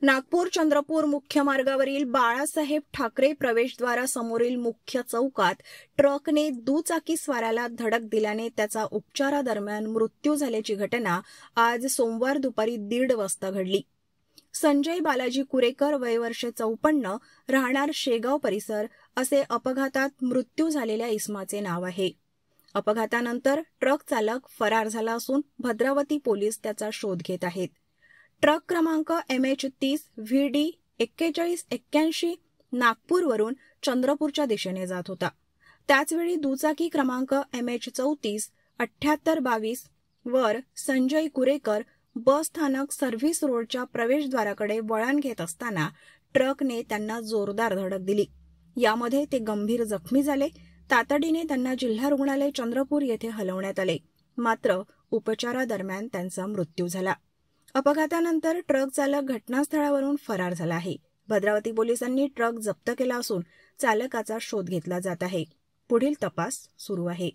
नागपूर चंद्रपूर मुख्य मार्गावरील बाळासाहेब ठाकरे प्रवेशद्वारासमोरील मुख्य चौकात ट्रकने दुचाकी स्वाराला धडक दिल्याने त्याचा उपचारादरम्यान मृत्यू झाल्याची घटना आज सोमवार दुपारी 1:30 वाजता घडली. संजय बालाजी कुरेकर वय वर्ष 54 राहणार शेगाव परिसर असे अपघातात मृत्यू झालेल्या इसमाचे नाव आहे. अपघातानंतर ट्रक चालक फरार झाला असून भद्रावती पोलीस त्याचा शोध घेत आहेत. ट्रक क्रमांक MH30 VD 4181 नागपूरवरून चंद्रपूरच्या दिशेने जात होता. त्याचवेळी दुचाकी क्रमांक MH34 7822 वर संजय कुरेकर बस स्थानक सर्व्हिस रोडच्या प्रवेशद्वाराकडे वळण घेत असताना ट्रकने त्यांना जोरदार धडक दिली. यामध्ये ते गंभीर जखमी झाले. तातडीने त्यांना जिल्हा रुग्णालय चंद्रपूर येथे हलवण्यात आले. मात्र उपचारादरम्यान त्यांचा मृत्यू झाला. अपघातानंतर ट्रक चालक घटनास्थळावरून फरार झाला आहे. भद्रावती पोलिसांनी ट्रक जप्त केला असून चालकाचा शोध घेतला जात आहे. पुढील तपास सुरू आहे.